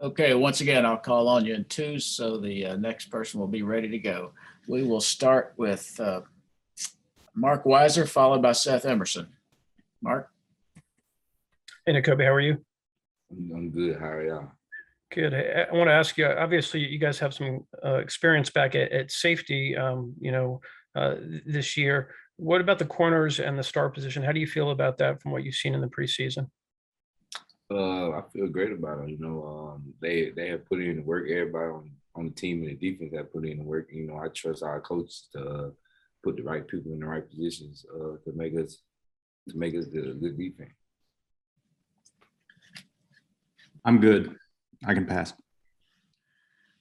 Okay, once again, I'll call on you in twos, so the next person will be ready to go. We will start with Mark Weiser, followed by Seth Emerson. Mark? Hey, Nakobe, how are you? I'm good. How are y'all? Good. I want to ask you, obviously, you guys have some experience back at safety, this year. What about the corners and the star position? How do you feel about that from what you've seen in the preseason? I feel great about them. They have put in the work. Everybody on the team and the defense have put in the work. I trust our coaches to put the right people in the right positions to make us the good defense. I'm good. I can pass.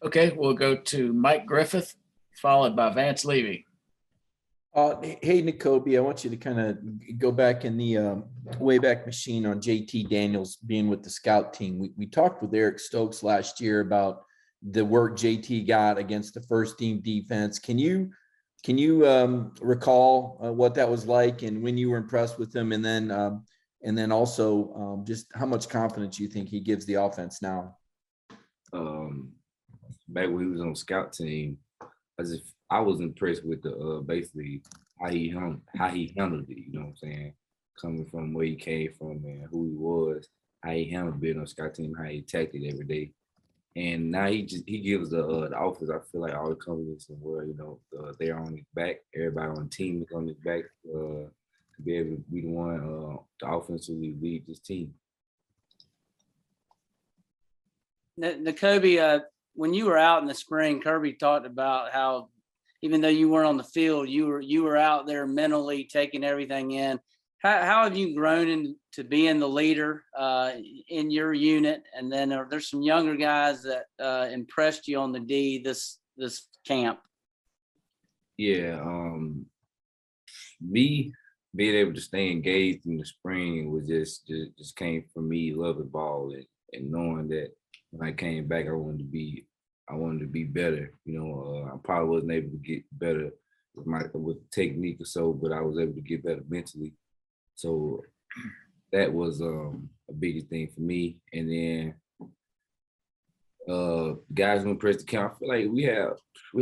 Okay, we'll go to Mike Griffith, followed by Vance Levy. Hey, Nakobe, I want you to kind of go back in the Wayback Machine on JT Daniels being with the scout team. We talked with Eric Stokes last year about the work JT got against the first team defense. Can you recall what that was like and when you were impressed with him? And then also just how much confidence you think he gives the offense now? Back when he was on the scout team, I was impressed with the basically how he handled it. You know what I'm saying? Coming from where he came from and who he was, how he handled being on the scout team, how he attacked it every day. And now he gives the offense, I feel like, all the confidence in the world. They're on his back. Everybody on the team is on his back to be able to be the one to offensively lead this team. Nakobe, when you were out in the spring, Kirby talked about how even though you weren't on the field, you were out there mentally taking everything in. How have you grown into being the leader in your unit? And then there's some younger guys that impressed you on the D this camp. Yeah, me being able to stay engaged in the spring was just came from me loving ball and knowing that when I came back, I wanted to be better. I probably wasn't able to get better with technique or so, but I was able to get better mentally. So that was a biggest thing for me. And then guys who impressed the camp, I feel like we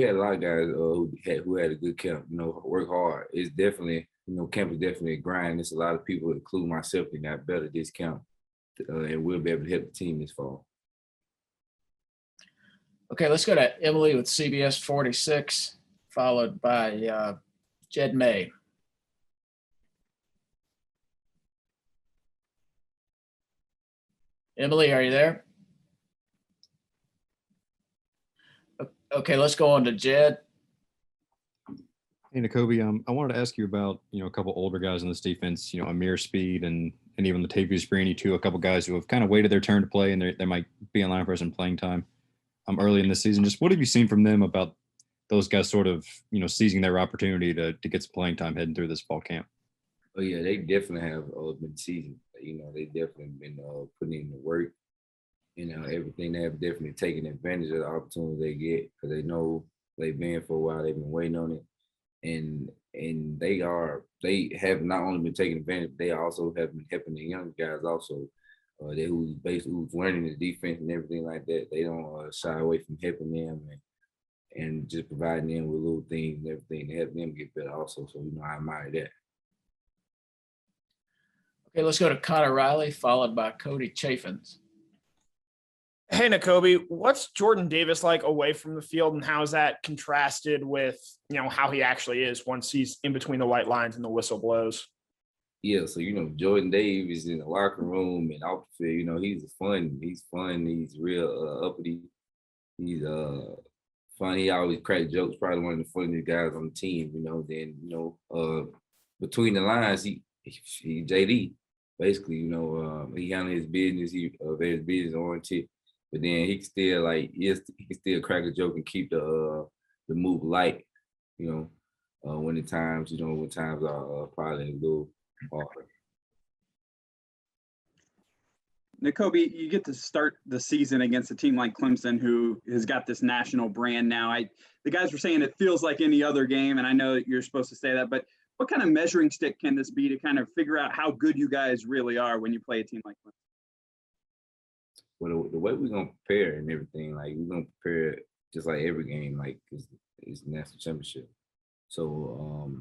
had a lot of guys who had a good camp. Work hard. It's definitely camp is definitely a grind. There's a lot of people, including myself, that got better this camp, and we'll be able to help the team this fall. Okay, let's go to Emily with CBS 46, followed by Jed May. Emily, are you there? Okay, let's go on to Jed. Hey, Nakobe, I wanted to ask you about, a couple older guys in this defense, Amir Speed and even Latavius Brini too, a couple guys who have kind of waited their turn to play and they might be in line for some playing time early in the season. Just what have you seen from them about those guys sort of, seizing their opportunity to get some playing time heading through this fall camp? Oh yeah, they definitely have been seasoned. They definitely been putting in the work. Everything. They have definitely taken advantage of the opportunity they get because they know they've been for a while. They've been waiting on it, and they have not only been taking advantage, they also have been helping the young guys also. Who's learning the defense and everything like that. They don't shy away from helping them and just providing them with little things and everything to help them get better also. So I admire that. Okay, let's go to Connor Riley, followed by Cody Chaffins. Hey, Nakobe, what's Jordan Davis like away from the field, and how is that contrasted with, how he actually is once he's in between the white lines and the whistle blows? Yeah, so Jordan Davis in the locker room and off the field, he's fun. He's real uppity. He's fun. He always cracks jokes. Probably one of the funniest guys on the team. Then between the lines, he JD basically. He handles his business. He very business oriented. But then he can still crack a joke and keep the move light. When times are probably a little harder. Nakobe, you get to start the season against a team like Clemson, who has got this national brand now. The guys were saying it feels like any other game, and I know that you're supposed to say that, but what kind of measuring stick can this be to kind of figure out how good you guys really are when you play a team like Clemson? Well, the way we're gonna prepare and everything, like we're gonna prepare just like every game, like it's national championship. So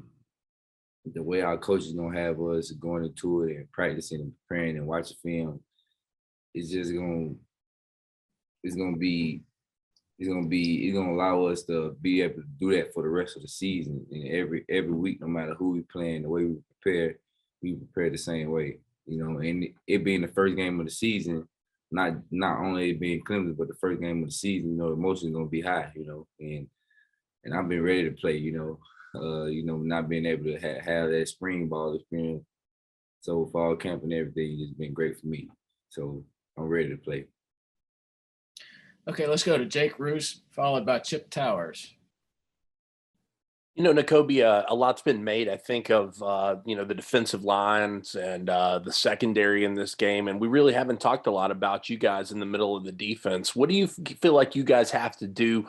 the way our coaches gonna have us going into it and practicing and preparing and watching film, it's just it's gonna be it's gonna allow us to be able to do that for the rest of the season. And every week, no matter who we playing, the way we prepare the same way. And it being the first game of the season, not only it being Clemson, but the first game of the season, the emotion is gonna be high, and I've been ready to play, not being able to have that spring ball experience. So fall camp and everything has been great for me. So I'm ready to play. Okay, let's go to Jake Roos, followed by Chip Towers. Nakobe, a lot's been made, I think, of, the defensive lines and the secondary in this game. And we really haven't talked a lot about you guys in the middle of the defense. What do you feel like you guys have to do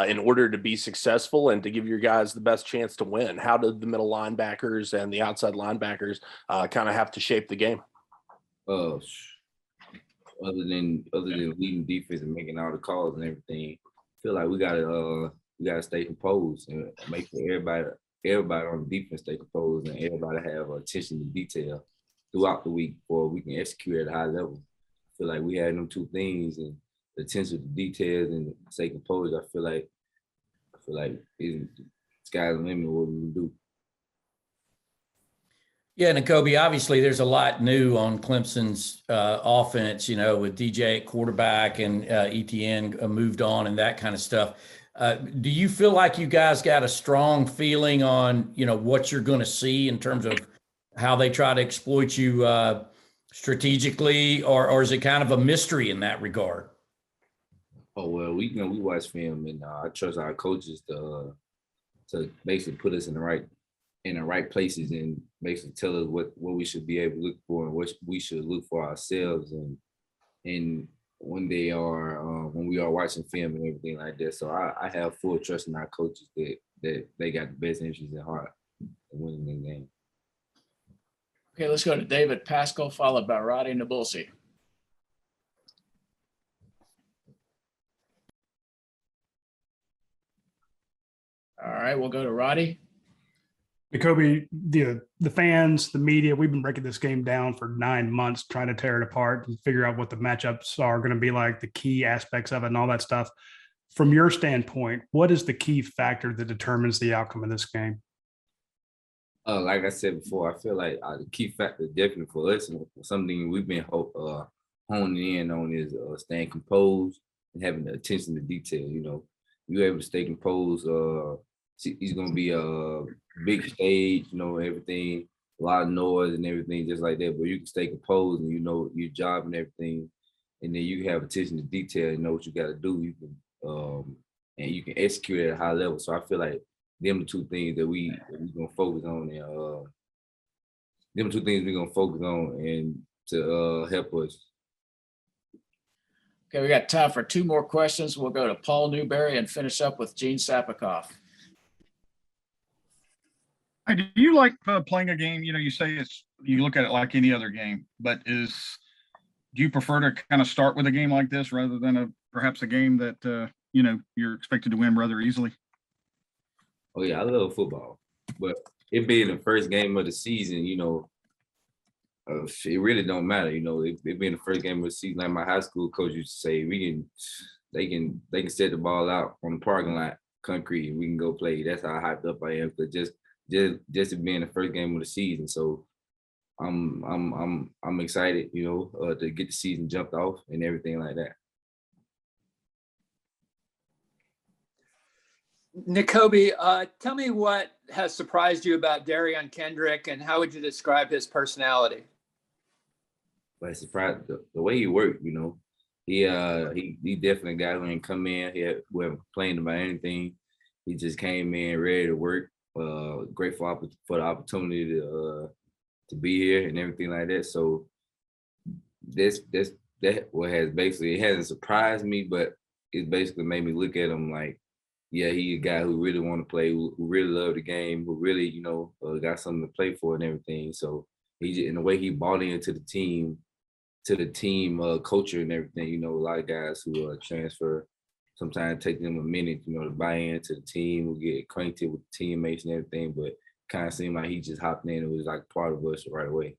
in order to be successful and to give your guys the best chance to win? How do the middle linebackers and the outside linebackers kind of have to shape the game? Other than leading defense and making all the calls and everything, I feel like we gotta stay composed and make sure everybody on the defense stay composed and everybody have attention to detail throughout the week, or we can execute at a high level. I feel like we had them two things, and the attention to details and stay composed. I feel like sky's the limit what we can do. Yeah, Nakobe, obviously there's a lot new on Clemson's offense, with DJ at quarterback and ETN moved on and that kind of stuff. Do you feel like you guys got a strong feeling on, what you're going to see in terms of how they try to exploit you strategically, or is it kind of a mystery in that regard? Oh, well, we watch film, and I trust our coaches to basically put us in the right places and basically tell us what we should be able to look for and what we should look for ourselves and when we are watching film and everything like that. So I have full trust in our coaches that they got the best interests at heart in winning the game. Okay, let's go to David Pascal, followed by Roddy Nabulsi. All right, we'll go to Roddy. Nakobe, the fans, the media, we've been breaking this game down for 9 months, trying to tear it apart and figure out what the matchups are going to be like, the key aspects of it and all that stuff. From your standpoint, what is the key factor that determines the outcome of this game? Like I said before, I feel like the key factor definitely for us, and something we've been honing in on, is staying composed and having the attention to detail. You're able to stay composed. It's going to be a big stage, everything, a lot of noise and everything just like that, but you can stay composed and your job and everything, and then you have attention to detail and know what you got to do. You can and you can execute at a high level. So I feel like them the two things that we're gonna focus on, and them two things we're gonna focus on and to help us. Okay, we got time for two more questions. We'll go to Paul Newberry and finish up with Gene Sapikoff. Hey, do you like playing a game? You say you look at it like any other game, but do you prefer to kind of start with a game like this rather than perhaps a game that you're expected to win rather easily? Oh yeah, I love football, but it being the first game of the season, it really don't matter. It being the first game of the season, like my high school coach used to say, they can set the ball out on the parking lot, concrete, and we can go play. That's how hyped up I am. But just it being the first game of the season, so I'm excited, to get the season jumped off and everything like that. Nakobe, tell me what has surprised you about Derion Kendrick, and how would you describe his personality? But surprised the way he worked, he definitely a guy who didn't come in. He wasn't complaining about anything. He just came in ready to work. Grateful for the opportunity to be here and everything like that. So that what has basically, it hasn't surprised me, but it basically made me look at him like, yeah, he's a guy who really want to play, who really love the game, who really got something to play for and everything. So and the way he bought into the team to the team culture and everything. You know, a lot of guys who transfer, sometimes take them a minute, you know, to buy into the team, who get acquainted with the teammates and everything, but kind of seemed like he just hopped in and was like part of us right away.